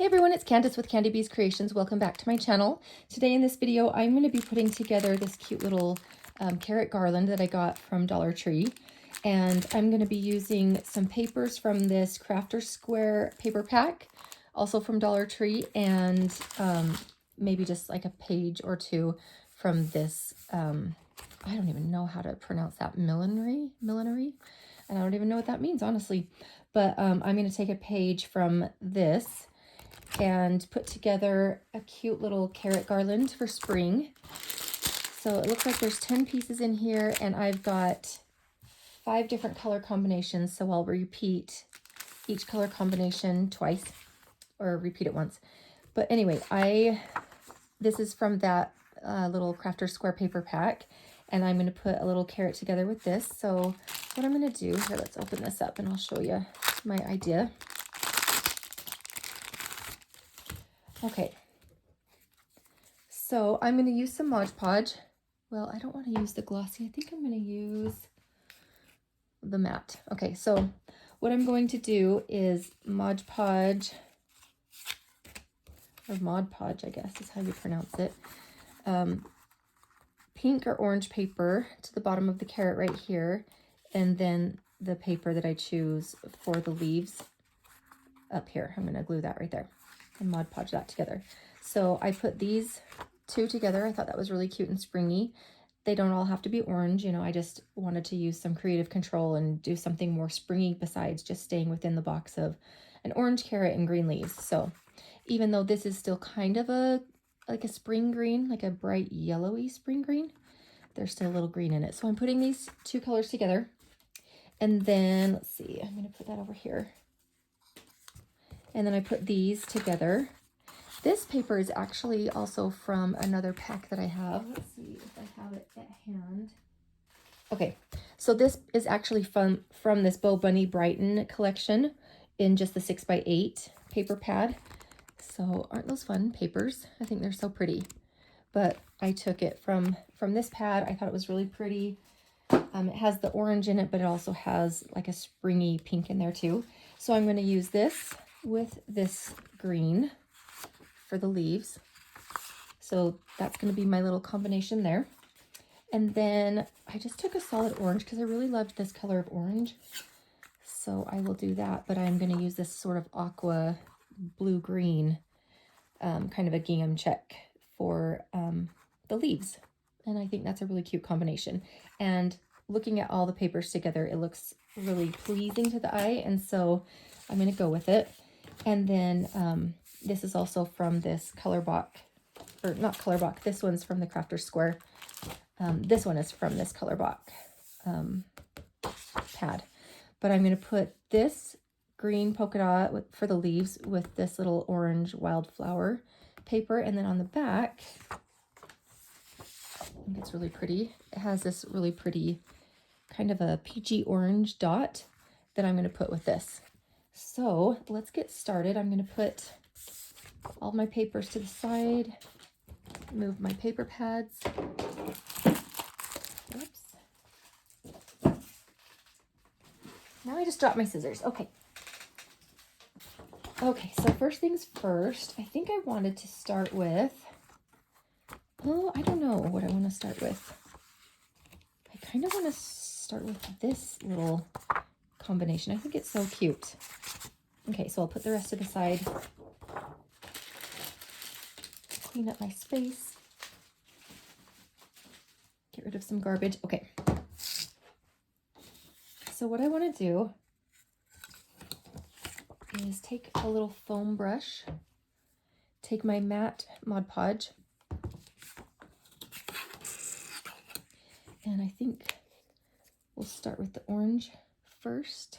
Hey everyone, it's Candice with Candy Bees Creations. Welcome back to my channel. Today in this video, I'm going to be putting together this cute little carrot garland that I got from Dollar Tree. And I'm going to be using some papers from this Crafter Square paper pack, also from Dollar Tree, and maybe just like a page or two from this, I don't even know how to pronounce that, millinery? And I don't even know what that means, honestly. But I'm going to take a page from this and put together a cute little carrot garland for spring. So it looks like there's 10 pieces in here, and I've got 5 different color combinations. So I'll repeat each color combination twice, or repeat it once. But anyway, this is from that little Crafter Square paper pack, and I'm going to put a little carrot together with this. So what I'm going to do here, let's open this up and I'll show you my idea. Okay, so I'm going to use some Mod Podge. Well, I don't want to use the glossy. I think I'm going to use the matte. Okay, so what I'm going to do is Mod Podge, or Mod Podge, I guess is how you pronounce it, pink or orange paper to the bottom of the carrot right here, and then the paper that I choose for the leaves up here. I'm going to glue that right there and Mod Podge that together. So I put these two together. I thought that was really cute and springy. They don't all have to be orange, you know, I just wanted to use some creative control and do something more springy besides just staying within the box of an orange carrot and green leaves. So even though this is still kind of like a spring green, like a bright yellowy spring green, there's still a little green in it. So I'm putting these two colors together. And then, let's see, I'm going to put that over here. And then I put these together. This paper is actually also from another pack that I have. Let's see if I have it at hand. Okay, so this is actually from this Bo Bunny Brighton collection in just the 6x8 paper pad. So aren't those fun papers? I think they're so pretty. But I took it from this pad. I thought it was really pretty. It has the orange in it, but it also has like a springy pink in there too. So I'm going to use this with this green for the leaves. So that's going to be my little combination there. And then I just took a solid orange because I really loved this color of orange. So I will do that, but I'm going to use this sort of aqua blue-green, kind of a gingham check for the leaves. And I think that's a really cute combination. And looking at all the papers together, it looks really pleasing to the eye. And so I'm going to go with it. And then this is also from this color box, or not color box, this one's from the Crafter Square. This one is from this color box pad. But I'm going to put this green polka dot for the leaves with this little orange wildflower paper. And then on the back, I think it's really pretty. It has this really pretty kind of a peachy orange dot that I'm going to put with this. So let's get started. I'm going to put all my papers to the side, move my paper pads. Oops. Now I just dropped my scissors. Okay. Okay, so first things first, I think I wanted to start with, oh, I don't know what I want to start with. I kind of want to start with this little combination. I think it's so cute. Okay, so I'll put the rest to the side. Clean up my space. Get rid of some garbage. Okay. So what I want to do is take a little foam brush, take my matte Mod Podge, and I think we'll start with the orange first.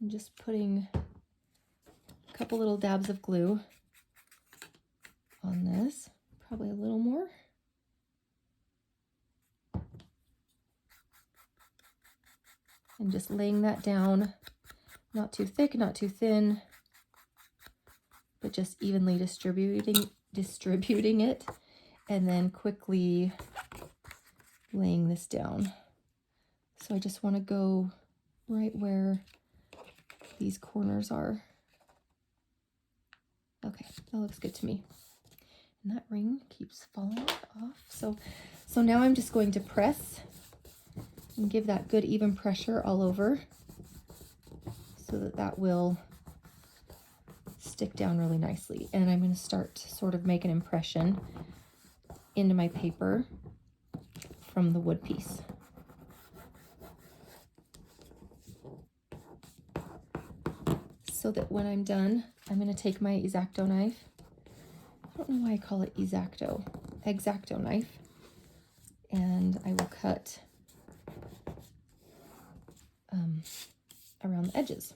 I'm just putting a couple little dabs of glue on this, probably a little more. And just laying that down, not too thick, not too thin, but just evenly distributing it, and then quickly laying this down. So I just want to go right where these corners are. Okay, that looks good to me. And that ring keeps falling off. So now I'm just going to press and give that good even pressure all over so that will stick down really nicely. And I'm going to start to sort of make an impression into my paper from the wood piece. So that when I'm done, I'm going to take my X-Acto knife. I don't know why I call it X-Acto knife. And I will cut around the edges.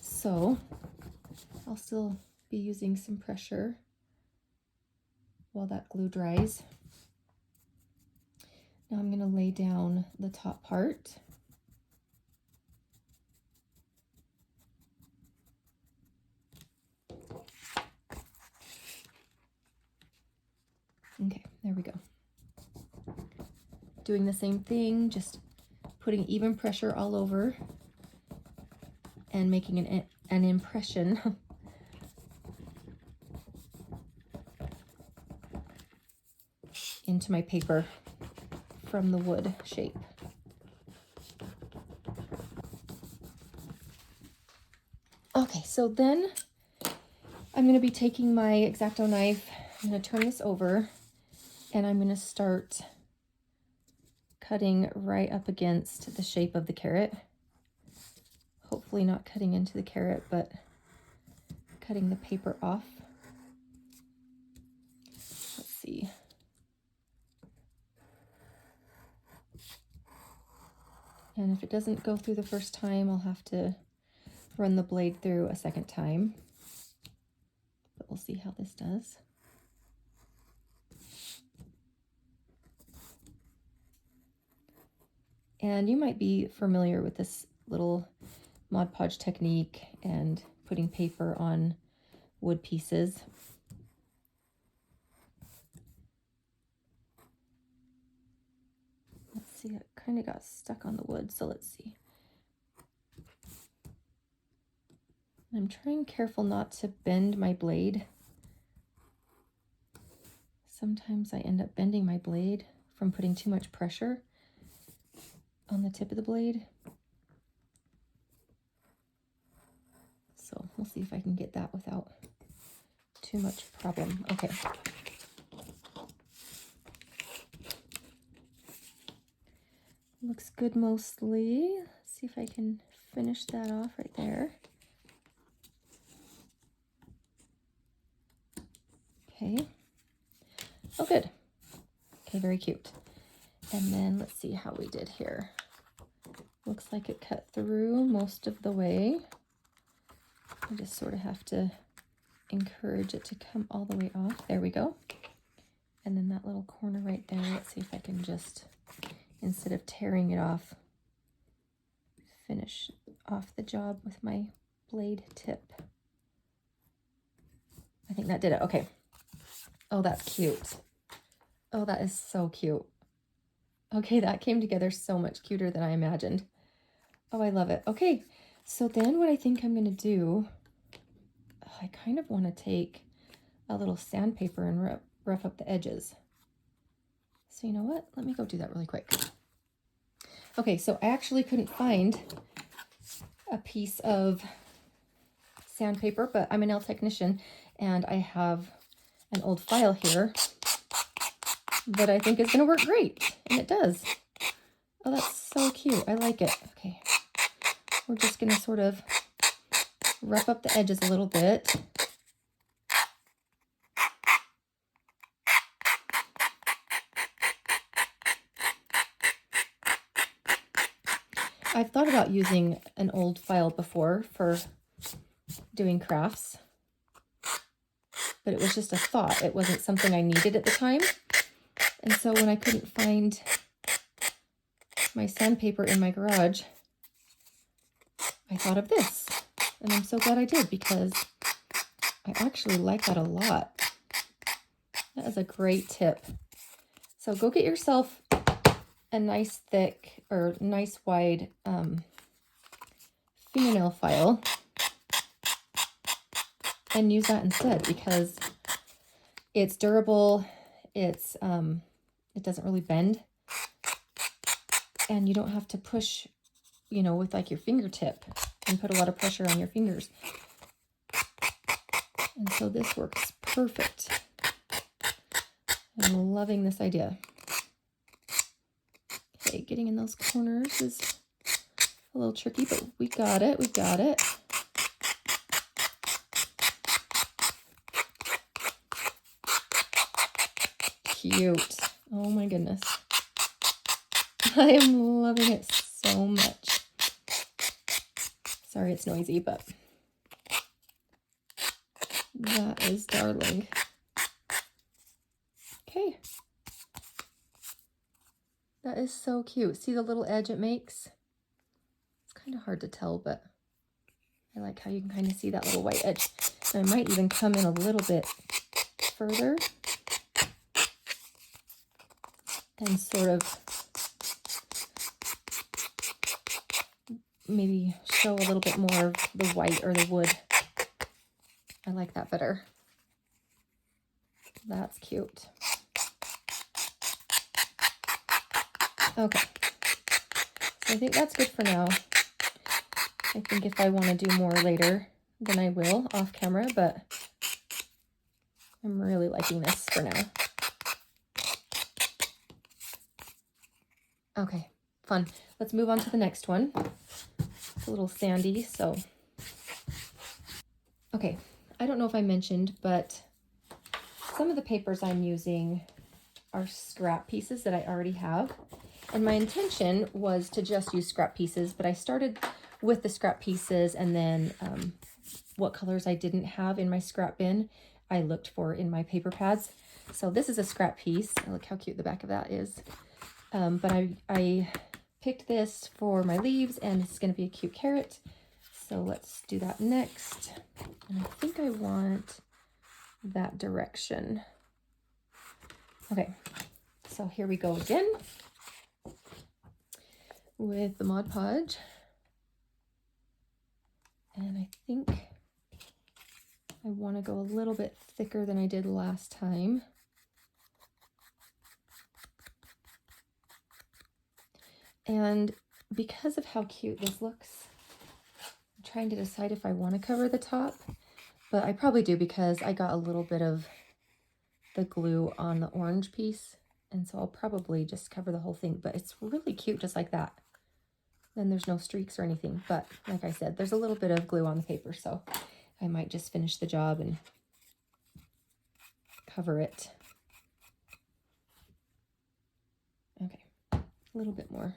So I'll still be using some pressure while that glue dries. Now I'm going to lay down the top part. Okay, there we go. Doing the same thing, just putting even pressure all over and making an impression into my paper from the wood shape. Okay, so then I'm going to be taking my X-Acto knife. I'm going to turn this over and I'm going to start cutting right up against the shape of the carrot. Hopefully not cutting into the carrot, but cutting the paper off. Let's see. And if it doesn't go through the first time, I'll have to run the blade through a second time. But we'll see how this does. And you might be familiar with this little Mod Podge technique and putting paper on wood pieces. Let's see, it kind of got stuck on the wood, so let's see. I'm trying careful not to bend my blade. Sometimes I end up bending my blade from putting too much pressure on the tip of the blade. So we'll see if I can get that without too much problem. Okay. Looks good mostly. Let's see if I can finish that off right there. Okay. Oh, good. Okay, very cute. And then let's see how we did here. Looks like it cut through most of the way. I just sort of have to encourage it to come all the way off. There we go. And then that little corner right there, let's see if I can just, instead of tearing it off, finish off the job with my blade tip. I think that did it. Okay. Oh, that's cute. Oh, that is so cute. Okay, that came together so much cuter than I imagined. Oh, I love it. Okay, so then what I think I'm going to do, I kind of want to take a little sandpaper and rough up the edges. So you know what? Let me go do that really quick. Okay, so I actually couldn't find a piece of sandpaper, but I'm a nail technician and I have an old file here that I think is going to work great. And it does. Oh, that's so cute. I like it. Okay. We're just going to sort of rough up the edges a little bit. I've thought about using an old file before for doing crafts, but it was just a thought. It wasn't something I needed at the time. And so when I couldn't find my sandpaper in my garage, I thought of this. And I'm so glad I did because I actually like that a lot. That is a great tip. So go get yourself a nice thick or nice wide fingernail file and use that instead, because it's durable, it doesn't really bend, and you don't have to push, you know, with like your fingertip and put a lot of pressure on your fingers. And so this works perfect. I'm loving this idea. Okay, getting in those corners is a little tricky, but we got it, we got it. Cute. Oh my goodness. I am loving it so much. Sorry it's noisy, but that is darling. Okay. That is so cute. See the little edge it makes? It's kind of hard to tell, but I like how you can kind of see that little white edge. And I might even come in a little bit further and sort of maybe show a little bit more of the white or the wood. I like that better. That's cute. Okay, so I think that's good for now. I think if I want to do more later, then I will off camera, but I'm really liking this for now. Okay, fun. Let's move on to the next one. It's a little sandy, so. Okay, I don't know if I mentioned, but some of the papers I'm using are scrap pieces that I already have. And my intention was to just use scrap pieces, but I started with the scrap pieces, and then what colors I didn't have in my scrap bin, I looked for in my paper pads. So this is a scrap piece. Look how cute the back of that is. But I picked this for my leaves, and it's going to be a cute carrot. So let's do that next. And I think I want that direction. Okay, so here we go again with the Mod Podge. And I think I want to go a little bit thicker than I did last time. And because of how cute this looks, I'm trying to decide if I want to cover the top, but I probably do because I got a little bit of the glue on the orange piece, and so I'll probably just cover the whole thing, but it's really cute just like that. Then there's no streaks or anything, but like I said, there's a little bit of glue on the paper, so I might just finish the job and cover it. Okay, a little bit more.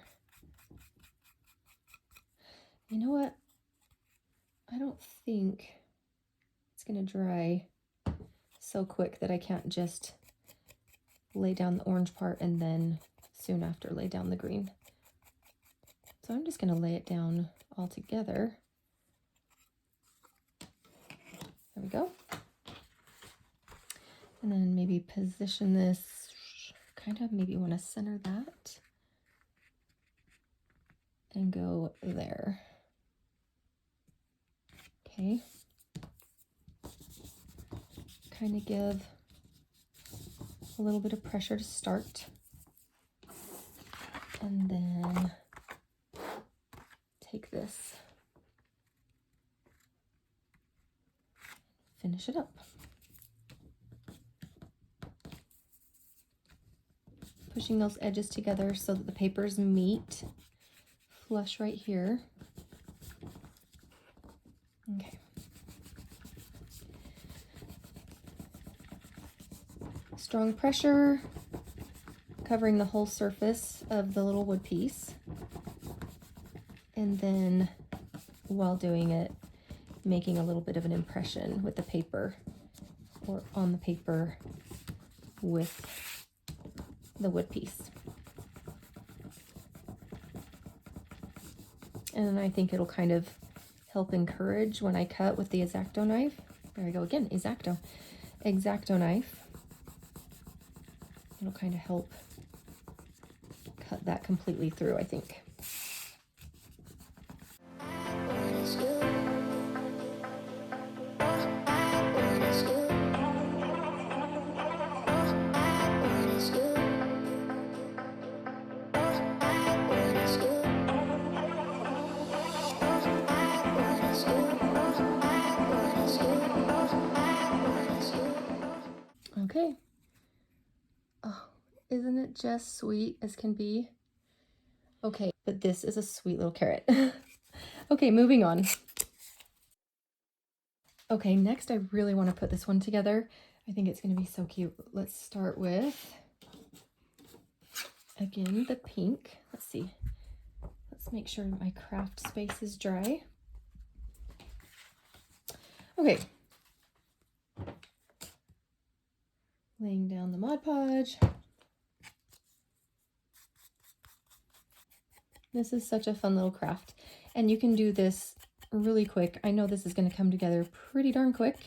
You know what? I don't think it's gonna dry so quick that I can't just lay down the orange part and then soon after lay down the green. So I'm just gonna lay it down all together. There we go. And then maybe position this, kind of maybe want to center that and go there. Okay. Kind of give a little bit of pressure to start. And then take this, finish it up. Pushing those edges together so that the papers meet flush right here. Okay. Strong pressure, covering the whole surface of the little wood piece. And then while doing it, making a little bit of an impression with the paper or on the paper with the wood piece. And I think it'll kind of help encourage when I cut with the X-Acto knife. There we go again, X-Acto knife. It'll kind of help cut that completely through, I think. Isn't it just sweet as can be? Okay, but this is a sweet little carrot. Okay, moving on. Okay, next I really want to put this one together. I think it's going to be so cute. Let's start with, again, the pink. Let's see. Let's make sure my craft space is dry. Okay. Laying down the Mod Podge. This is such a fun little craft, and you can do this really quick. I know this is going to come together pretty darn quick,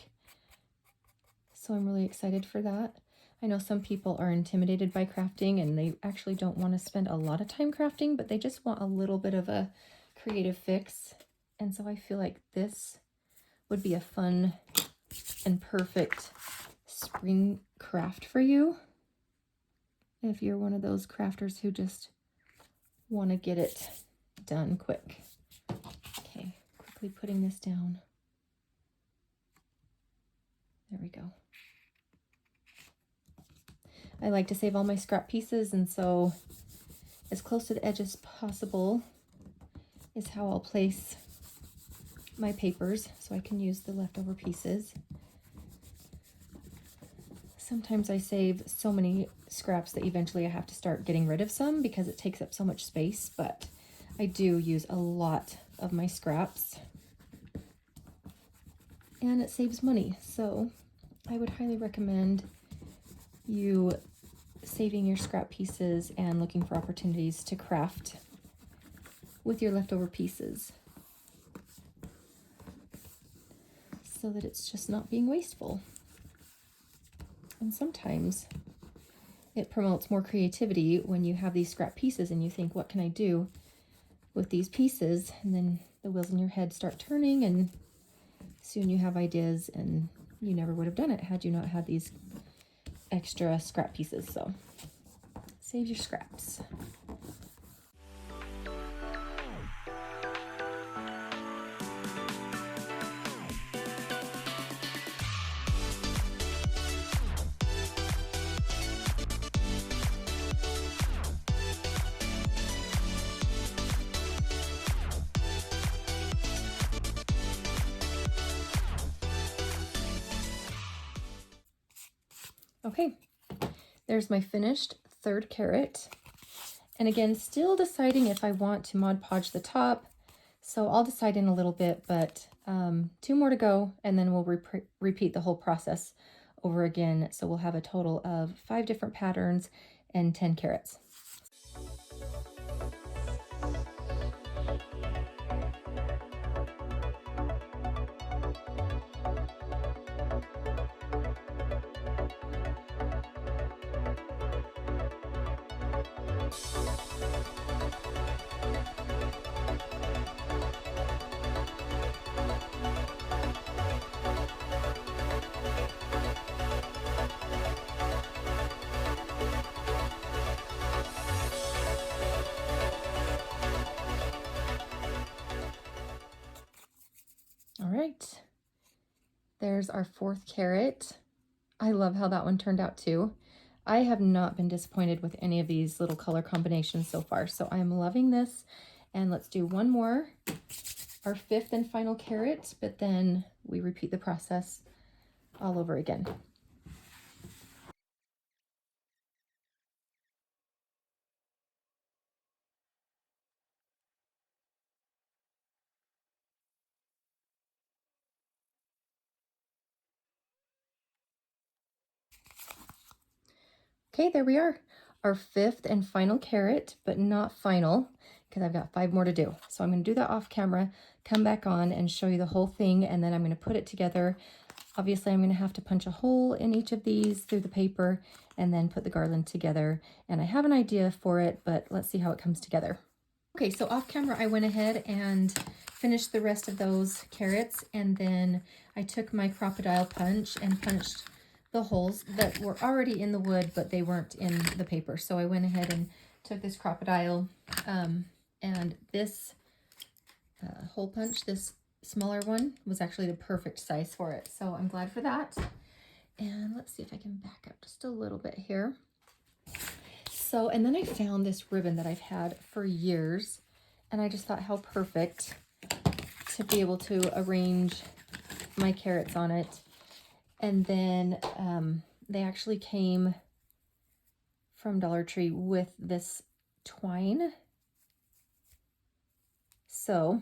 so I'm really excited for that. I know some people are intimidated by crafting and they actually don't want to spend a lot of time crafting, but they just want a little bit of a creative fix. And so I feel like this would be a fun and perfect spring craft for you if you're one of those crafters who just want to get it done quick. Okay, quickly putting this down. There we go. I like to save all my scrap pieces, and so as close to the edge as possible is how I'll place my papers so I can use the leftover pieces. Sometimes I save so many scraps that eventually I have to start getting rid of some because it takes up so much space, but I do use a lot of my scraps and it saves money. So I would highly recommend you saving your scrap pieces and looking for opportunities to craft with your leftover pieces so that it's just not being wasteful. And sometimes it promotes more creativity when you have these scrap pieces and you think, what can I do with these pieces? And then the wheels in your head start turning and soon you have ideas, and you never would have done it had you not had these extra scrap pieces. So save your scraps. Okay, there's my finished third carrot. And again, still deciding if I want to Mod Podge the top. So I'll decide in a little bit, but 2 more to go, and then we'll repeat the whole process over again. So we'll have a total of 5 different patterns and 10 carrots. All right, there's our 4th carrot. I love how that one turned out too. I have not been disappointed with any of these little color combinations so far, so I'm loving this. And let's do one more, our 5th and final carrot, but then we repeat the process all over again. Okay, there we are, our 5th and final carrot, but not final because I've got 5 more to do. So I'm going to do that off camera, come back on and show you the whole thing, and then I'm going to put it together. Obviously, I'm going to have to punch a hole in each of these through the paper and then put the garland together. And I have an idea for it, but let's see how it comes together. Okay, so off camera, I went ahead and finished the rest of those carrots, and then I took my crocodile punch and punched the holes that were already in the wood, but they weren't in the paper. So I went ahead and took this crocodile and this hole punch, this smaller one, was actually the perfect size for it. So I'm glad for that. And let's see if I can back up just a little bit here. So, and then I found this ribbon that I've had for years, and I just thought how perfect to be able to arrange my carrots on it. And then they actually came from Dollar Tree with this twine. So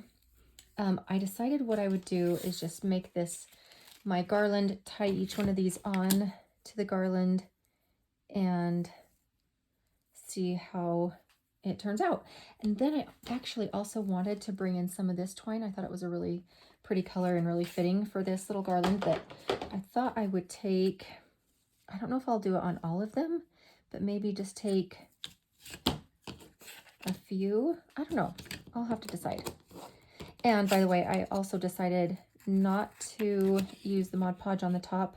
I decided what I would do is just make this my garland, tie each one of these on to the garland, and see how it turns out. And then I actually also wanted to bring in some of this twine. I thought it was a really pretty color and really fitting for this little garland, that I thought I would take, I don't know if I'll do it on all of them, but maybe just take a few. I don't know. I'll have to decide. And by the way, I also decided not to use the Mod Podge on the top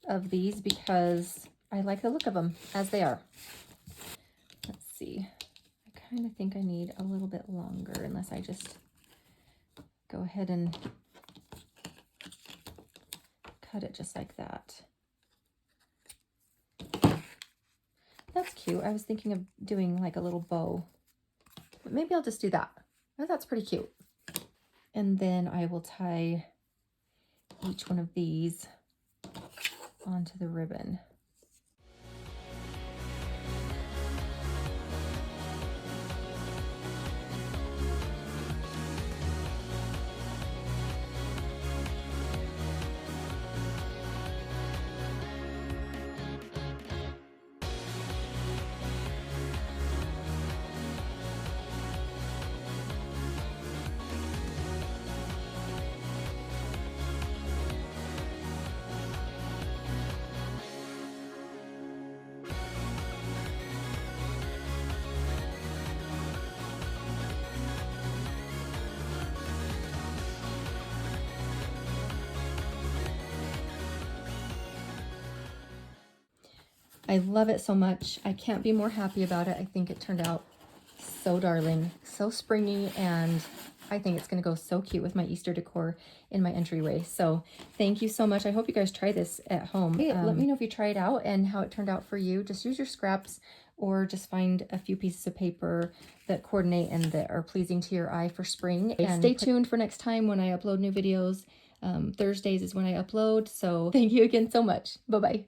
of these because I like the look of them as they are. Let's see. I kind of think I need a little bit longer, unless I just go ahead and cut it just like that. That's cute. I was thinking of doing like a little bow, but maybe I'll just do that. Oh, that's pretty cute. And then I will tie each one of these onto the ribbon. I love it so much. I can't be more happy about it. I think it turned out so darling, so springy, and I think it's going to go so cute with my Easter decor in my entryway. So thank you so much. I hope you guys try this at home. Let me know if you try it out and how it turned out for you. Just use your scraps, or just find a few pieces of paper that coordinate and that are pleasing to your eye for spring. And stay tuned for next time when I upload new videos. Thursdays is when I upload. So thank you again so much. Bye-bye.